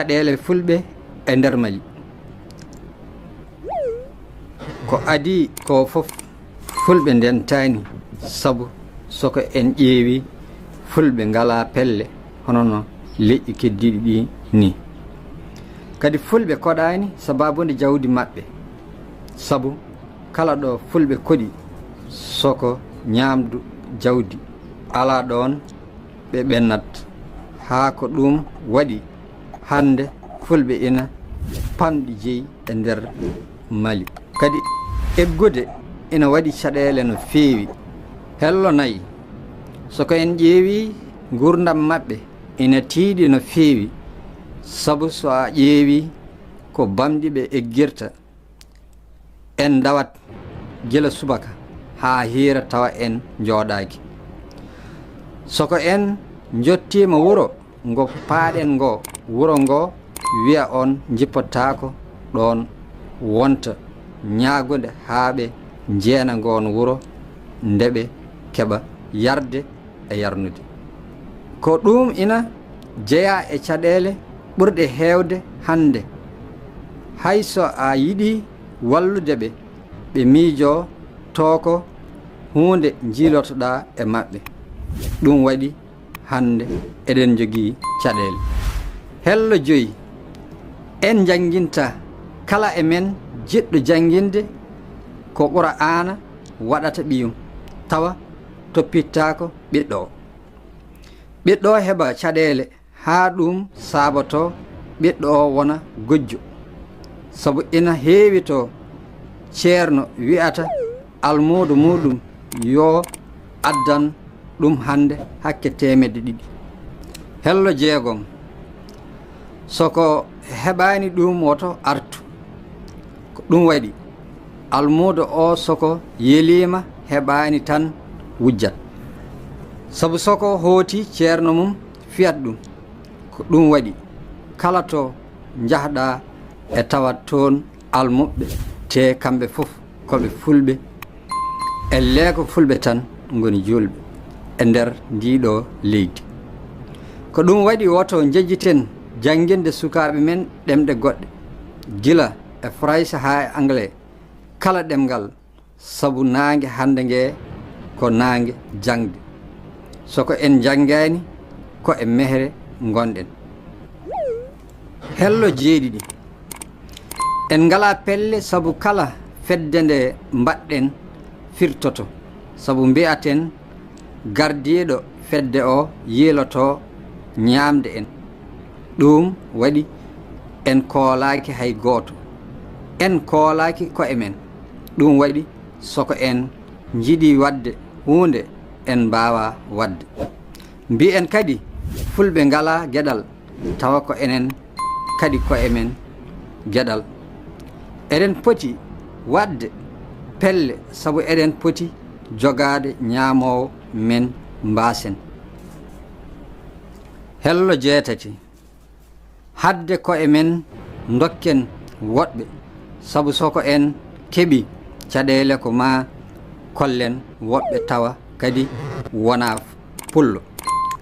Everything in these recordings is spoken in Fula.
caɗeele fulɓe e nder Mali ko adi ko fof fulɓe ndentani sabu soko en ƴeewi fulɓe ngala pelle hono no leƴƴi keddiɗi ɗi ni kadi fulɓe koɗani sababude jawdi maɓɓe sabu kala ɗo fulɓe koɗi soko ñamdu jawdi ala ɗon ɓe ɓennat haa ko ɗum waɗi hande fulɓe ina pamɗi jeyi e nder Mali kadi eggude ina waɗi caɗele no feewi hello nayi soko en ƴeewi gurdam maɓɓe ina tiiɗi no feewi sabu so a ƴeewi ko bamɗiɓe eggirta en dawat gila subaka haa hiira tawa en jooɗaaki soko en jottima wuro ngo paaɗen ngo wuro ngo wiya on jippotako ɗon wonta ñaagude haa ɓe jeena ngon wuro ndeɓe keɓa yarde e yarnude ko ɗum ina jeeya e caɗele ɓurɗe heewde hande hayso a yiɗi wallude ɓe ɓe miijo toko hunde jiilotoɗa e maɓɓe ɗum waɗi hande eɗen jogii caɗele hello joyi en janginta kala e men jiɗɗo janginde ko Qur'ana waɗata ɓiyum tawa toppittako ɓiɗɗo o ɓiɗɗo o heɓa caɗele haa ɗum saboto ɓiɗɗo o wona gojjo sabu ina heewi to ceerno wi'ata almuudo muɗum yo addan ɗum hande hakke 200 hello jeegom soko heɓani ɗum woto artu ko ɗum waɗi almuudo o soko yelima heɓani tan wujjat sabu soko hooti ceerno mum fiyat ɗum ko ɗum waɗi kala to jahɗa e tawat toon almuɓɓe te kamɓe fof koɓe fulɓe e leeko fulɓe tan goni julɓe e nder ndiɗo leydi ko ɗum waɗi woto jejjiten janginde sukaɓe men ɗemɗe goɗɗe gila e Fraysa ha e anglais kala ɗemgal sabu nangue hande ngue ko nangue jangde soko en janggani ko e mehre gonɗen hello jeeɗiɗi en ngala pelle sabu kala fedde nde mbaɗɗen firtoto sabu mbiyaten gardiɗo fedde o yiiloto ñamde en ɗum waɗi en koolaki hay gooto en koolaki ko e men ɗum waɗi soko en jiiɗi wadde hunde en mbawa wadde mbi'en kadi fulɓe ngala gueɗal tawa ko enen kadi ko e men gueɗal eɗen poti wadde pelle sabu eɗen poti jogade ñaamowo men mbasen hello jeetati hadde ko e men dokken woɗɓe sabu soko en keɓi caɗele ko ma kollen woɓɓe tawa kadi wona pullo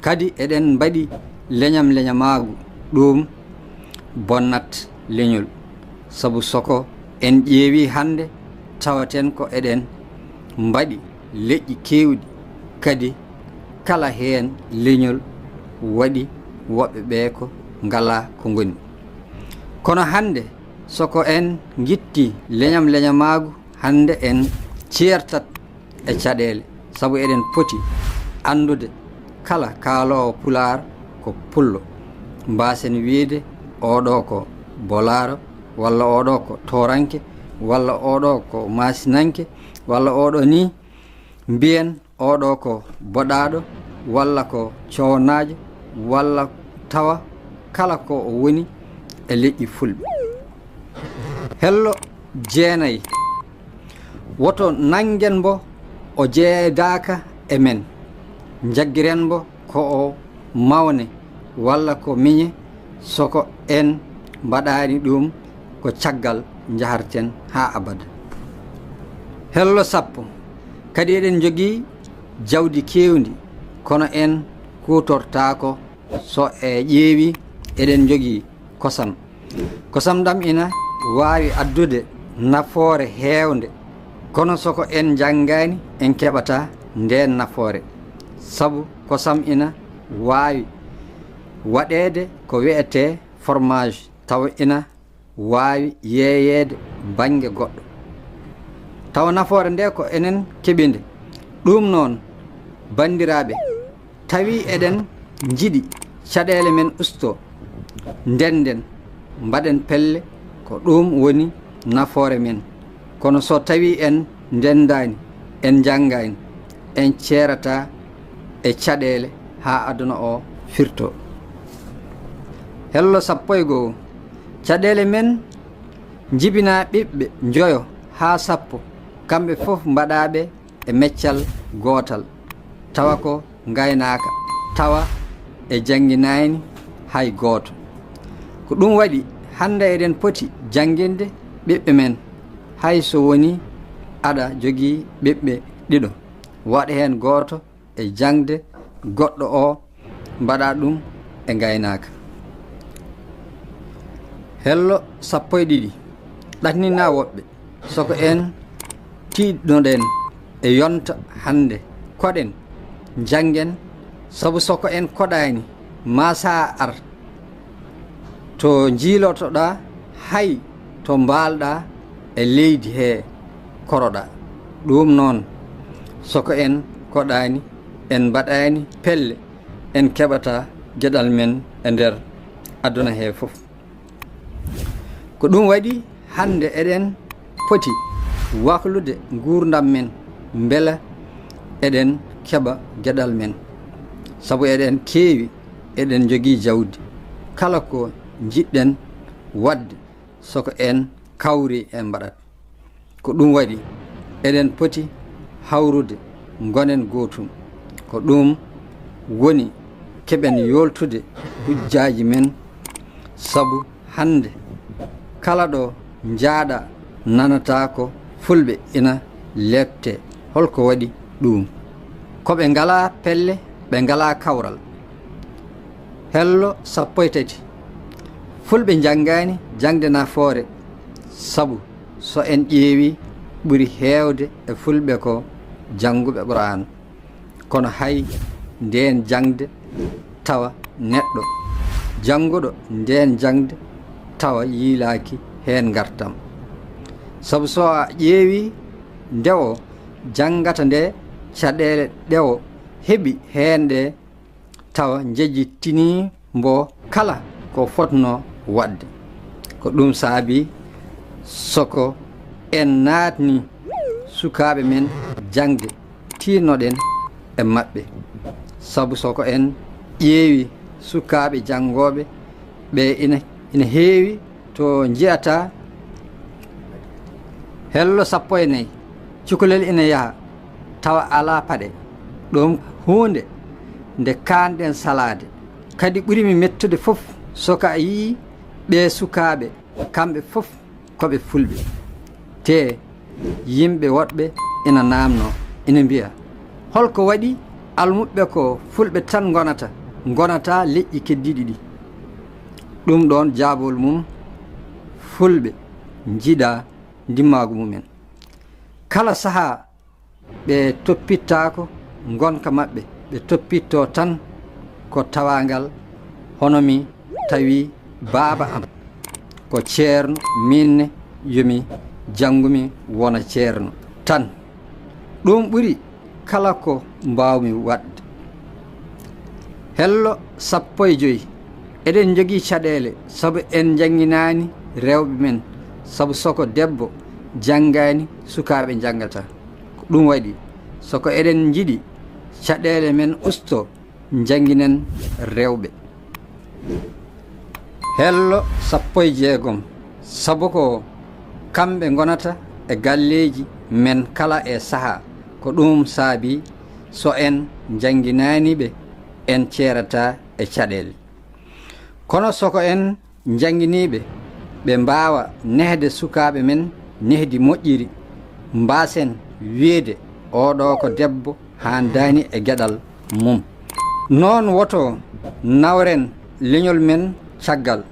kadi eɗen mbaɗi leñamagu ɗum bonnat leñol sabu soko en ƴeewi hande tawaten ko eɗen mbaɗi leƴƴi kewɗi kadi kala heen leñol waɗi woɓɓe ɓe ko ngala ko ngoni kono hande soko en gitti leñamagu hande en ceertat e caɗele sabu eɗen poti andude kala kaalowo pular ko pullo mbasen wiide oɗo ko bolaro walla oɗo ko toranke walla oɗo ko masinanke walla oɗo ni mbiyen oɗo ko boɗaɗo walla ko cownajo walla tawa kala ko o woni e leƴƴi fulɓe hello jeenayi woto nangen mbo o jeedaka e men jaggiren mbo ko o mawne walla ko miñe soko en mbaɗani ɗum ko caggal jaharten ha abada hello sappo kadi eɗen jogii jawdi kewndi kono en kutortako so e ƴeewi eɗen jogii kosam. Kosam ɗam ina wawi addude nafoore heewde, kono soko en janngani en keɓata nden nafoore. Sabu kosam ina wawi waɗede ko wi'ete fromage, taw ina wawi yeeyede bange goɗɗo, taw nafoore nde ko enen keɓinde. ɗum noon bandiraɓe, tawi eɗen jiɗi caɗele men usto, ndenden mbaɗen pelle, ko ɗum woni nafoore men. Kono so tawi en ndendani, en janngani, en ceerata e caɗele ha aduna o firto. Hello sappo e goo, caɗele men jibina ɓiɓɓe joyo ha 10, kamɓe fof mbaɗaɓe e meccal gootal, tawa ko gaynaka, tawa e jangginayni hay gooto. Ko ɗum waɗi hande eɗen poti jannginde ɓiɓɓe men, hay so woni aɗa jogii ɓiɓɓe ɗiɗo, waɗa hen gooto e jangde, goɗɗo o mbaɗa ɗum e gaynaka. Hello 12 ɗatnina woɓɓe, soko en tiɗnoɗen e yonta hande koɗen janggen, sabu soko en koɗani ma sa ar to jiilotoɗa hay to mbalɗa e leydi he koroɗa. ɗum noon soko en koɗani, en mbaɗani pelle, en keɓata geɗal men e nder aduna he fof. ko ɗum waɗi hande eɗen poti waklude gurdam men beela eɗen keɓa geɗal men, sabu eɗen keewi, eɗen jogii jawdi. Kala ko jiɗɗen wadde soko en kawri en mbaɗat. ko ɗum waɗi eɗen poti hawrude gonen gootum. ko ɗum woni keɓen yoltude hujjaji men, sabu hande kala ɗo jaaɗa nanata ko fulɓe ina lebte. holko waɗi ɗum? koɓe ngala pelle, ɓe ngala kawral. hello 13 fulɓe janngani jangde nafoore, sabu so en ƴeewi ɓuri heewde e fulɓe ko jannguɓe Qur'an. kono hay nden jangde tawa neɗɗo jannguɗo nden jangde tawa yiilaki hen gartam. sabu so a ƴeewi nde o janngata nde, caɗele ɗe o heɓi hen ɗe tawa jejjitini mbo kala ko fotno wadde. ko ɗum saabi soko en naatni sukaɓe men jangde, tinnoɗen e maɓɓe, sabu soko en ƴeewi sukaɓe jangoɓe ɓe ina heewi to jiyata. hello 14 cukalel ina yaha tawa ala paɗe. ɗum hunde nde kanɗen salade, kadi ɓurimi mettude fof soka yi ɓe sukaɓe kamɓe fof koɓe fulɓe, te yimɓe woɗɓe ina namno, ina mbiya holko waɗi almuɓɓe ko fulɓe tan gonata leƴƴi keddiɗi ɗi. ɗum ɗon jaabol mum fulɓe jiiɗa ndimmagu mumen. kala saaha ɓe toppittako gonka maɓɓe, ɓe toppitto tan ko tawagal hono mi tawi baaba am ko ceerno, minne yomi janngumi wona ceerno tan. ɗum ɓuri kala ko mbawmi wadde. hello 15 eɗen jogii caɗele, sabu en jangginani rewɓe men, sabu soko debbo janngani sukaɓe janggata. ko ɗum waɗi soko eɗen jiɗi caɗele men usto, jangginen rewɓe. hello 16 sabu ko kamɓe gonata e galleji men kala e saaha. ko ɗum saabi so en jangginaniɓe en ceerata e caɗele. kono soko en jangginiɓe ɓe mbawa nehde sukaɓe men nehdi moƴƴiri, mbasen wiide oɗo ko debbo handani e gueɗal mum. noon woto nawren leñol men caggal,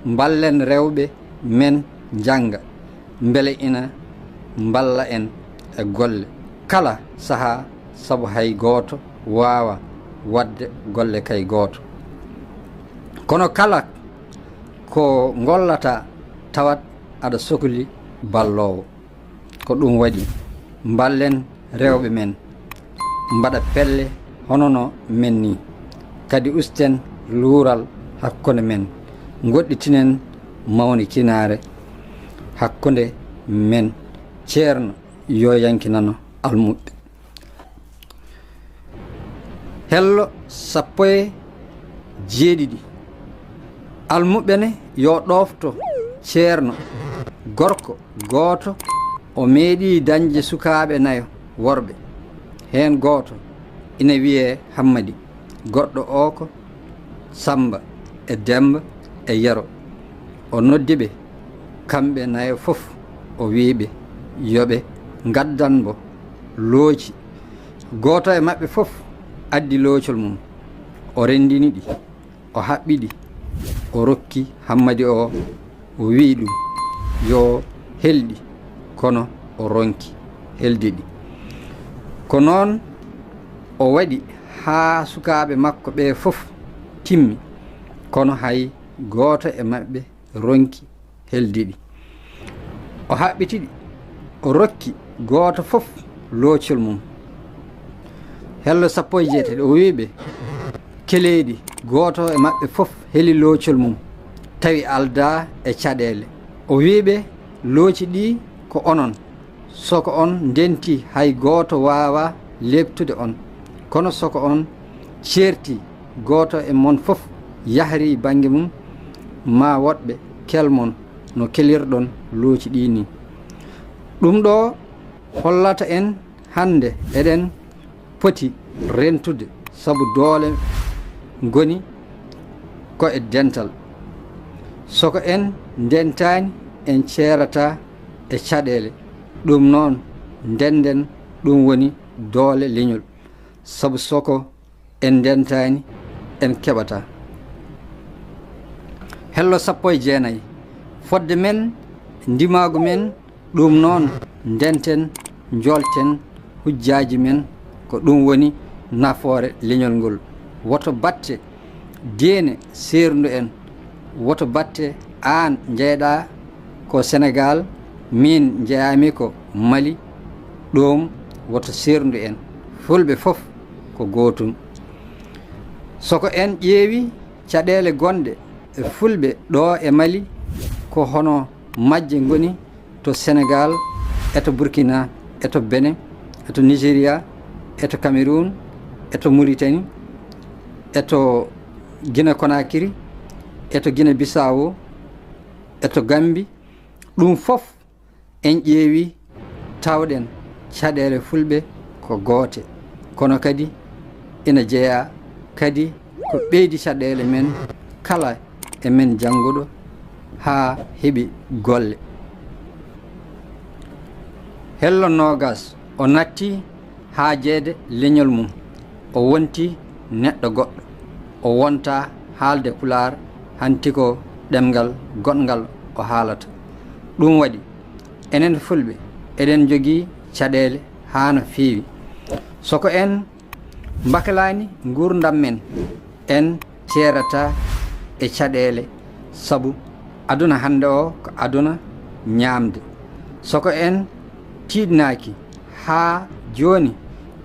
ballen rewɓe men janga beele ina balla en e golle kala saha sabu hay goto wawa wadde golle kay goto kono kala ko gollata tawat aɗa sohli ballowo ko ɗum waɗi ballen rewɓe men mbaɗa pelle hono no men ni kadi usten luural hakkunde men goɗɗitinen mawni kinare hakkunde men ceerno yo yankinano almuɓɓe hello 17 almuɓɓe ne yo ɗofto ceerno gorko gooto o meeɗi dañde sukaɓe nayo worɓe hen gooto ina wiye Hammadi goɗɗo o ko Samba e Demba e Yero o noddiɓe kamɓe nayo fof o wiɓe yoɓe gaddanmo looci gooto e maɓɓe fof addi loocol mum o rendiniɗi o haɓɓiɗi o rokki Hammadi o wi ɗum yo helɗi kono o ronki heldiɗi ko noon o waɗi haa sukaɓe makko ɓe fof timmi kono hay gooto e maɓɓe ronki heldiɗi o haɓɓitiɗi o rokki gooto fof loocol mum hello 17 o wiɓe keleeɗi gooto e maɓɓe fof heli loocol mum tawi alda e caɗele o wiɓe looci ɗi ko onon soko on ndenti hay gooto wawa lebtude on kono soko on ceerti gooto e mon fof yahri banggue mum ma woɗɓe kelmon no kelirɗon looci ɗi ni ɗum ɗo hollata en hande eɗen poti rentude sabu doole goni ko e dental soko en dentani en ceerata e caɗele ɗum noon denden ɗum woni doole leñol sabu soko en dentani en keɓata hello 19 fodde men ndimagu men ɗum noon denten jolten hujjaji men ko ɗum woni nafoore leñol ngol woto batte deene serdu en woto batte an jeyɗa ko Sénégal min jeyami ko Mali ɗum woto serdu en fulɓe fof ko gotum soko en ƴeewi caɗele gonɗe e fulɓe ɗo e Mali ko hono majje goni to Sénégal eto Burkina eto Benin eto Nigéria eto Cameroun eto Mauritanie eto Guinée Conakry eto Guinée Bissau eto Gambie ɗum fof en ƴeewi tawɗen caɗele fulɓe ko goote kono kadi ina jeeya kadi ko ɓeydi caɗele men kala e men jannguɗo ha heɓi golle hello nogas o natti haajeede leñol mum o wonti neɗɗo goɗɗo o wonta haalde Pulaar hanti ko ɗemgal goɗgal o haalata ɗum waɗi enen fulɓe eɗen jogii caɗele haa no feewi soko en mbakalani gurdam men en ceerata e caɗele sabu aduna hande o ko aduna ñaamde soko en tiiɗnaki haa joni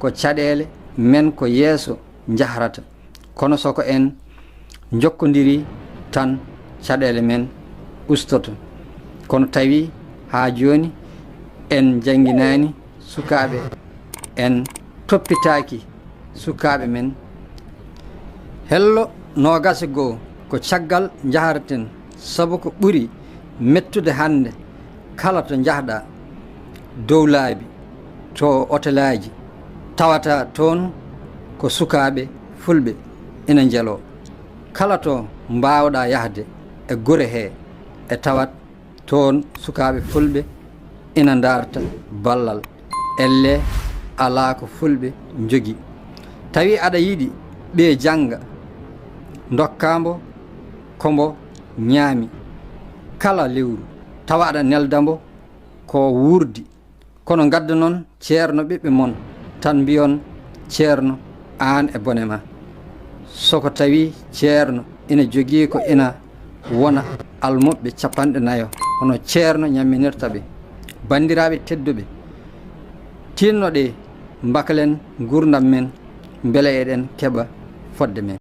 ko caɗele men ko yeeso jahrata kono soko en jokkodiri tan caɗele men ustoto kono tawi haa joni en jangginani sukaɓe en toppitaki sukaɓe men hello nogase goo ko caggal jaharaten sabu ko ɓuri mettude hande kala to jahɗa dow laabi to hôtelaji tawata toon ko sukaɓe fulɓe ina jeelo kala to mbawɗa yahde e gure he e tawat toon sukaɓe fulɓe ina darta ballal elle ala ko fulɓe jogui tawi aɗa yiiɗi ɓe jangga dokkamo kombo ñaami kala lewru tawa aɗa neldambo ko wurdi kono gadda noon ceerno ɓiɓɓe mon tan mbiyon ceerno an e bone ma soko tawi ceerno ina jogii ko ina wona almuɓe 40 hono ceerno ñamminirta ɓe bandiraɓe tedduɓe tinnoɗe mbakalen gurdam men beele eɗen keɓa fodde men